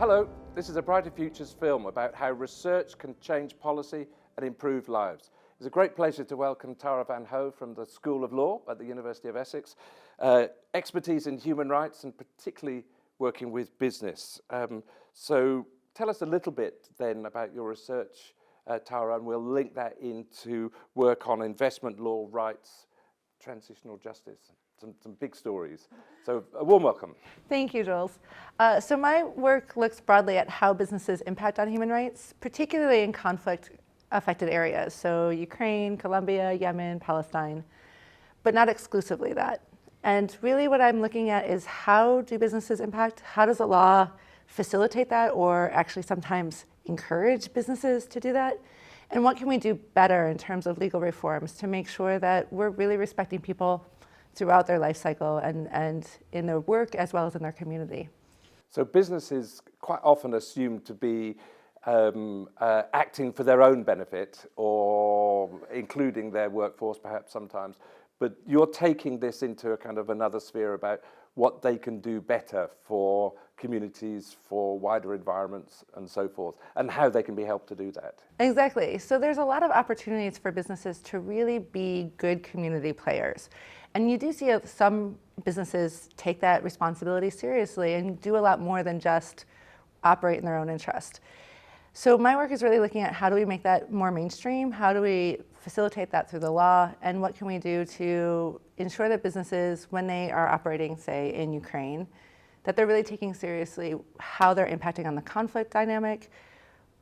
Hello, this is a Brighter Futures film about how research can change policy and improve lives. It's a great pleasure to welcome Tara van Ho from the School of Law at the University of Essex. Expertise in human rights and particularly working with business. So tell us a little bit then about your research, Tara, and we'll link that into work on investment law, rights, transitional justice. Some big stories. So a warm welcome. Thank you, Jules. So my work looks broadly at how businesses impact on human rights, particularly in conflict-affected areas. So Ukraine, Colombia, Yemen, Palestine, but not exclusively that. And really what I'm looking at is how do businesses impact? How does the law facilitate that or actually sometimes encourage businesses to do that? And what can we do better in terms of legal reforms to make sure that we're really respecting people throughout their life cycle and in their work as well as in their community. So businesses quite often assumed to be acting for their own benefit or including their workforce perhaps sometimes, but you're taking this into a kind of another sphere about what they can do better for communities, for wider environments and so forth, and how they can be helped to do that. Exactly. So there's a lot of opportunities for businesses to really be good community players. And you do see some businesses take that responsibility seriously and do a lot more than just operate in their own interest. So my work is really looking at how do we make that more mainstream? How do we facilitate that through the law? And what can we do to ensure that businesses, when they are operating, say, in Ukraine, that they're really taking seriously how they're impacting on the conflict dynamic,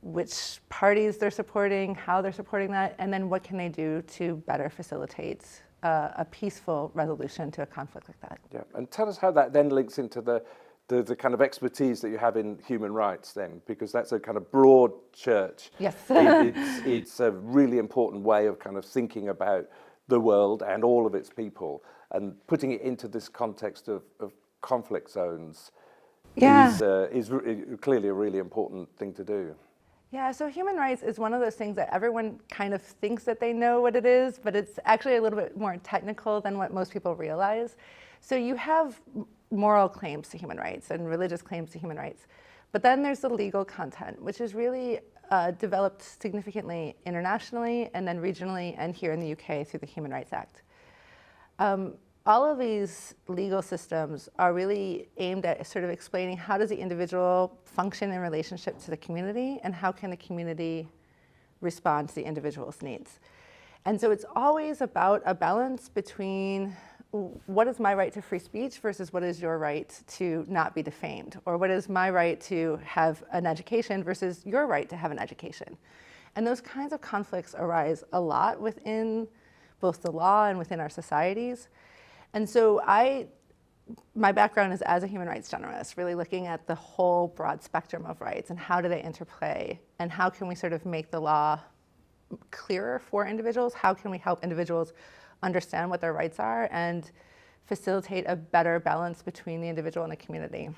which parties they're supporting, how they're supporting that, and then what can they do to better facilitate a peaceful resolution to a conflict like that. Yeah, and tell us how that then links into the kind of expertise that you have in human rights then, because that's a kind of broad church. Yes. It's a really important way of kind of thinking about the world and all of its people and putting it into this context of conflict zones is clearly a really important thing to do. Yeah, so human rights is one of those things that everyone kind of thinks that they know what it is, but it's actually a little bit more technical than what most people realize. So you have moral claims to human rights and religious claims to human rights, but then there's the legal content, which is really developed significantly internationally and then regionally and here in the UK through the Human Rights Act. All of these legal systems are really aimed at sort of explaining how does the individual function in relationship to the community and how can the community respond to the individual's needs. And so it's always about a balance between what is my right to free speech versus what is your right to not be defamed, or what is my right to have an education versus your right to have an education. And those kinds of conflicts arise a lot within both the law and within our societies. And so my background is as a human rights generalist, really looking at the whole broad spectrum of rights and how do they interplay and how can we sort of make the law clearer for individuals? How can we help individuals understand what their rights are and facilitate a better balance between the individual and the community?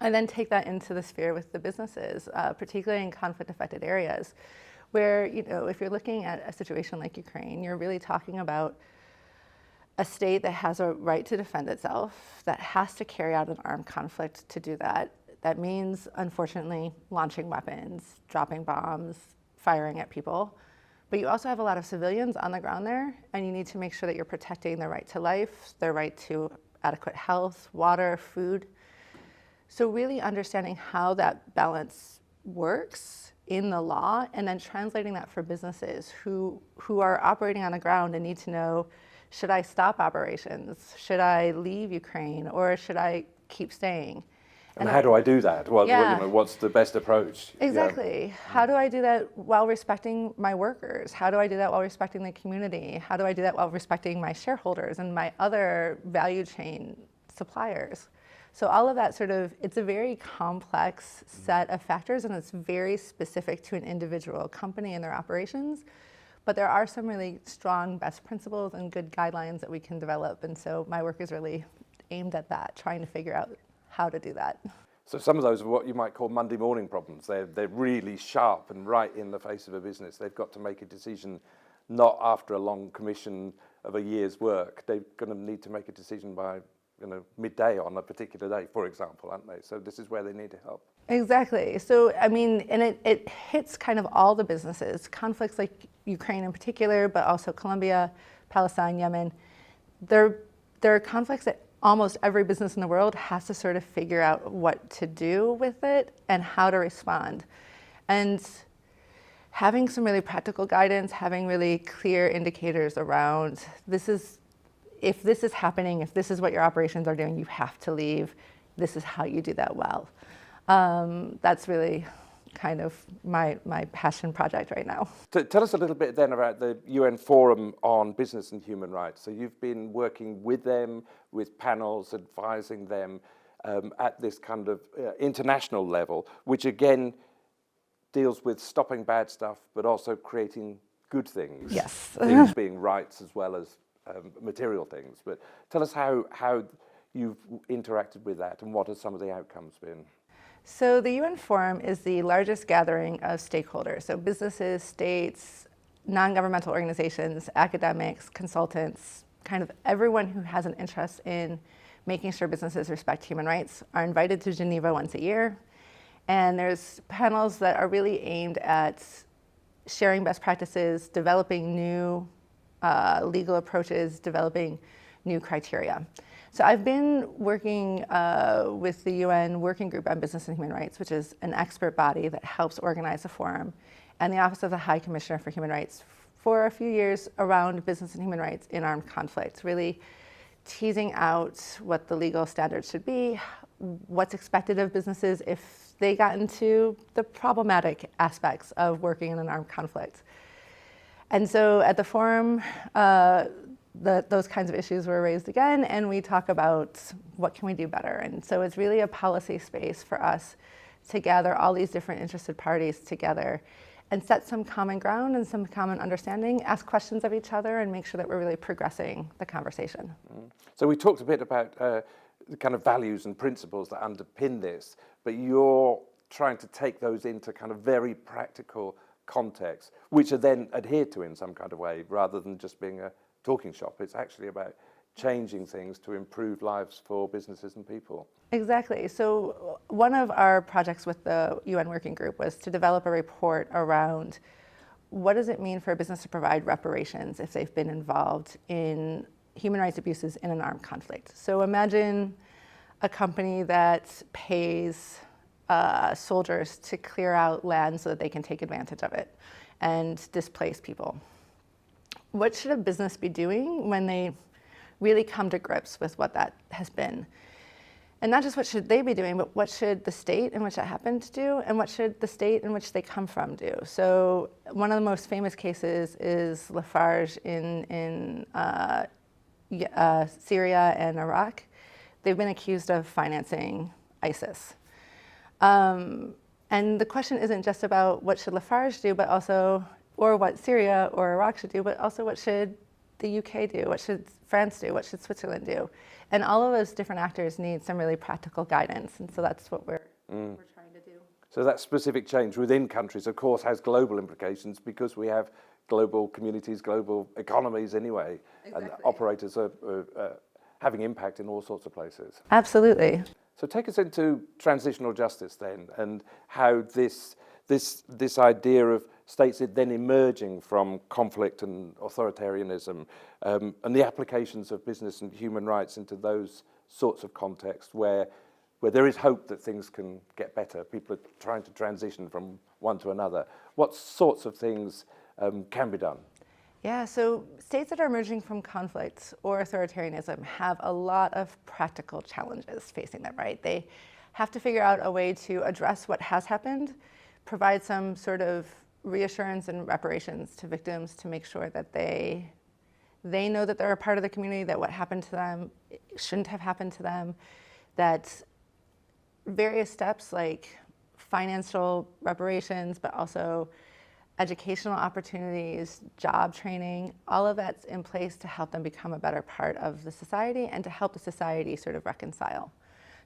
And then take that into the sphere with the businesses, particularly in conflict-affected areas, where, you know, if you're looking at a situation like Ukraine, you're really talking about a state that has a right to defend itself, that has to carry out an armed conflict to do that. That means, unfortunately, launching weapons, dropping bombs, firing at people. But you also have a lot of civilians on the ground there, and you need to make sure that you're protecting their right to life, their right to adequate health, water, food. So really understanding how that balance works in the law, and then translating that for businesses who are operating on the ground and need to know, should I stop operations? Should I leave Ukraine, or should I keep staying? And how do I do that? What's the best approach? Exactly. Yeah. How do I do that while respecting my workers? How do I do that while respecting the community? How do I do that while respecting my shareholders and my other value chain suppliers? So all of that it's a very complex set of factors, and it's very specific to an individual company and their operations. But there are some really strong best principles and good guidelines that we can develop. And so my work is really aimed at that, trying to figure out how to do that. So some of those are what you might call Monday morning problems. They're really sharp and right in the face of a business. They've got to make a decision not after a long commission of a year's work. They're going to need to make a decision by midday on a particular day, for example, aren't they? So this is where they need help. Exactly. So, I mean, and it hits kind of all the businesses, conflicts like Ukraine in particular, but also Colombia, Palestine, Yemen. There are conflicts that almost every business in the world has to sort of figure out what to do with it and how to respond. And having some really practical guidance, having really clear indicators around if this is happening, if this is what your operations are doing, you have to leave. This is how you do that well. That's really kind of my passion project right now. Tell us a little bit then about the UN Forum on Business and Human Rights. So you've been working with them, with panels, advising them at this kind of international level, which again deals with stopping bad stuff, but also creating good things. Yes. Things being rights as well as material things. But tell us how you've interacted with that and what are some of the outcomes been? So the UN Forum is the largest gathering of stakeholders, so businesses, states, non-governmental organizations, academics, consultants, kind of everyone who has an interest in making sure businesses respect human rights are invited to Geneva once a year. And there's panels that are really aimed at sharing best practices, developing new legal approaches, developing new criteria. So I've been working with the UN Working Group on Business and Human Rights, which is an expert body that helps organize the forum, and the Office of the High Commissioner for Human Rights for a few years around business and human rights in armed conflict, really teasing out what the legal standards should be, what's expected of businesses if they got into the problematic aspects of working in an armed conflict. And so at the forum, those kinds of issues were raised again, and we talk about what can we do better. And so it's really a policy space for us to gather all these different interested parties together and set some common ground and some common understanding, ask questions of each other, and make sure that we're really progressing the conversation. So we talked a bit about the kind of values and principles that underpin this, but you're trying to take those into kind of very practical contexts, which are then adhered to in some kind of way, rather than just being a talking shop. It's actually about changing things to improve lives for businesses and people. Exactly. So one of our projects with the UN Working Group was to develop a report around what does it mean for a business to provide reparations if they've been involved in human rights abuses in an armed conflict. So imagine a company that pays soldiers to clear out land so that they can take advantage of it and displace people. What should a business be doing when they really come to grips with what that has been? And not just what should they be doing, but what should the state in which that happened do, and what should the state in which they come from do? So one of the most famous cases is Lafarge in Syria and Iraq. They've been accused of financing ISIS. And the question isn't just about what should Lafarge do, but also, or what Syria or Iraq should do, but also what should the UK do, what should France do, what should Switzerland do? And all of those different actors need some really practical guidance, and so that's what we're trying to do. So that specific change within countries, of course, has global implications because we have global communities, global economies anyway, Exactly. and operators are having impact in all sorts of places. Absolutely. So take us into transitional justice then, and how this idea of states then emerging from conflict and authoritarianism, and the applications of business and human rights into those sorts of contexts where there is hope that things can get better. People are trying to transition from one to another. What sorts of things can be done? Yeah, so states that are emerging from conflict or authoritarianism have a lot of practical challenges facing them, right? They have to figure out a way to address what has happened, provide some sort of reassurance and reparations to victims to make sure that they know that they're a part of the community, that what happened to them shouldn't have happened to them, that various steps like financial reparations, but also educational opportunities, job training, all of that's in place to help them become a better part of the society and to help the society sort of reconcile.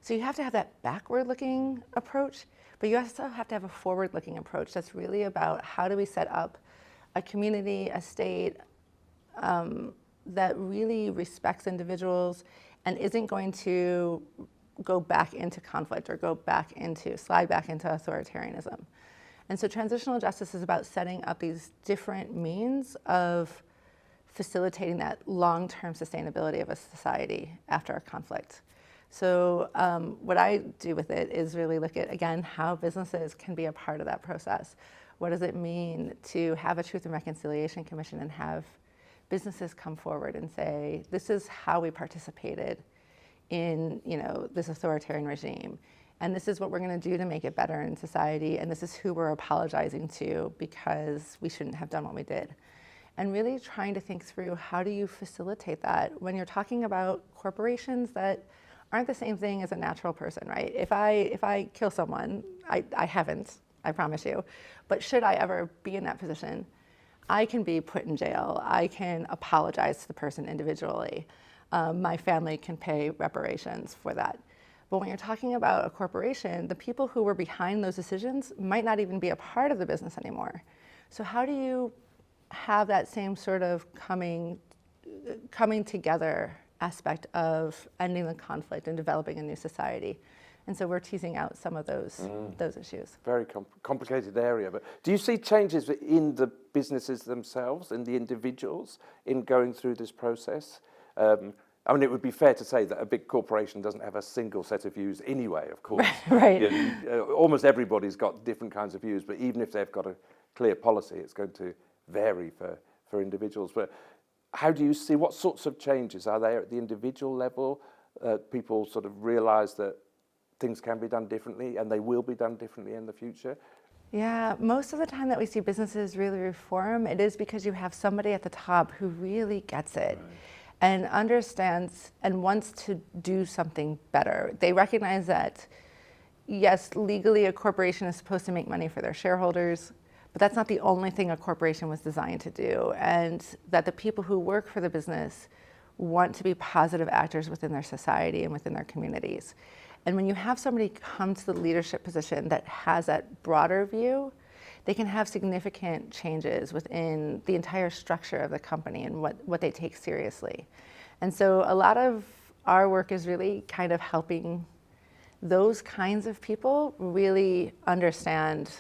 So you have to have that backward-looking approach, but you also have to have a forward-looking approach that's really about how do we set up a community, a state that really respects individuals and isn't going to go back into conflict or slide back into authoritarianism. And so transitional justice is about setting up these different means of facilitating that long-term sustainability of a society after a conflict. So what I do with it is really look at, again, how businesses can be a part of that process. What does it mean to have a Truth and Reconciliation Commission and have businesses come forward and say, this is how we participated in, this authoritarian regime, and this is what we're going to do to make it better in society, and this is who we're apologizing to because we shouldn't have done what we did. And really trying to think through, how do you facilitate that when you're talking about corporations that aren't the same thing as a natural person, right? If I kill someone, I haven't, I promise you, but should I ever be in that position, I can be put in jail. I can apologize to the person individually. My family can pay reparations for that. But when you're talking about a corporation, the people who were behind those decisions might not even be a part of the business anymore. So how do you have that same sort of coming together aspect of ending the conflict and developing a new society? And so we're teasing out some of those issues. Very complicated area. But do you see changes in the businesses themselves, in the individuals, in going through this process? I mean, it would be fair to say that a big corporation doesn't have a single set of views anyway, of course. Right. Almost everybody's got different kinds of views, but even if they've got a clear policy, it's going to vary for individuals. But how do you see, what sorts of changes are there at the individual level? People sort of realise that things can be done differently and they will be done differently in the future? Yeah, most of the time that we see businesses really reform, it is because you have somebody at the top who really gets it. Right. And understands and wants to do something better. They recognize that, yes, legally a corporation is supposed to make money for their shareholders, but that's not the only thing a corporation was designed to do. And that the people who work for the business want to be positive actors within their society and within their communities. And when you have somebody come to the leadership position that has that broader view, they can have significant changes within the entire structure of the company and what they take seriously. And so a lot of our work is really kind of helping those kinds of people really understand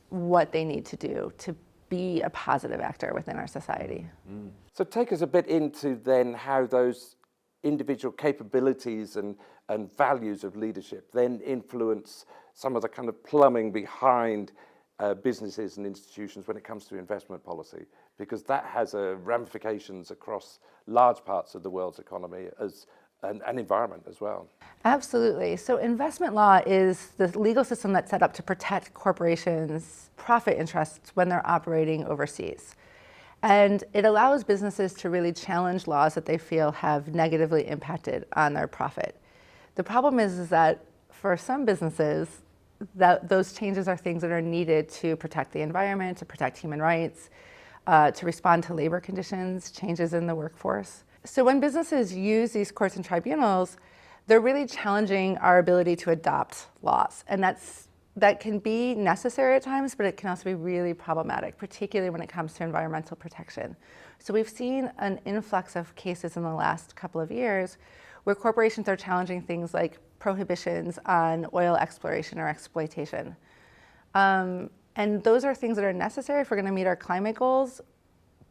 what they need to do to be a positive actor within our society. So take us a bit into then how those individual capabilities and values of leadership then influence some of the kind of plumbing behind businesses and institutions when it comes to investment policy, because that has ramifications across large parts of the world's economy and environment as well. Absolutely. So investment law is the legal system that's set up to protect corporations' profit interests when they're operating overseas. And it allows businesses to really challenge laws that they feel have negatively impacted on their profit. The problem is that for some businesses, that those changes are things that are needed to protect the environment, to protect human rights, to respond to labor conditions, changes in the workforce. So when businesses use these courts and tribunals, they're really challenging our ability to adopt laws. And that can be necessary at times, but it can also be really problematic, particularly when it comes to environmental protection. So we've seen an influx of cases in the last couple of years where corporations are challenging things like prohibitions on oil exploration or exploitation. And those are things that are necessary if we're going to meet our climate goals,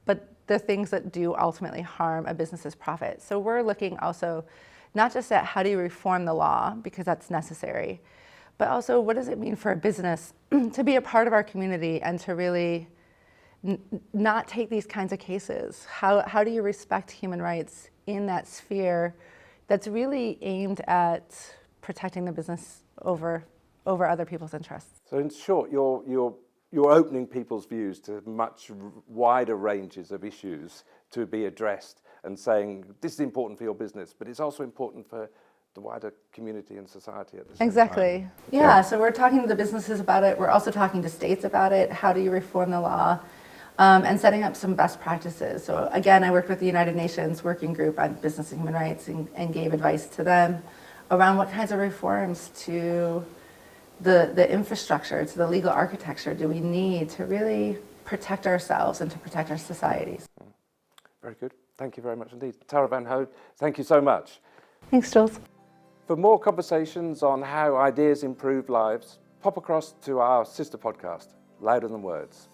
but the things that do ultimately harm a business's profit. So we're looking also not just at how do you reform the law, because that's necessary, but also what does it mean for a business to be a part of our community and to really not take these kinds of cases? How do you respect human rights in that sphere that's really aimed at protecting the business over other people's interests? So in short, you're opening people's views to much wider ranges of issues to be addressed and saying this is important for your business, but it's also important for the wider community and society at the same Exactly. time. Yeah, so we're talking to the businesses about it. We're also talking to states about it. How do you reform the law? And setting up some best practices. So again, I worked with the United Nations Working Group on Business and Human Rights and gave advice to them around what kinds of reforms to the infrastructure, to the legal architecture do we need to really protect ourselves and to protect our societies. Very good. Thank you very much indeed. Tara Van Ho, thank you so much. Thanks, Jules. For more conversations on how ideas improve lives, pop across to our sister podcast, Louder Than Words.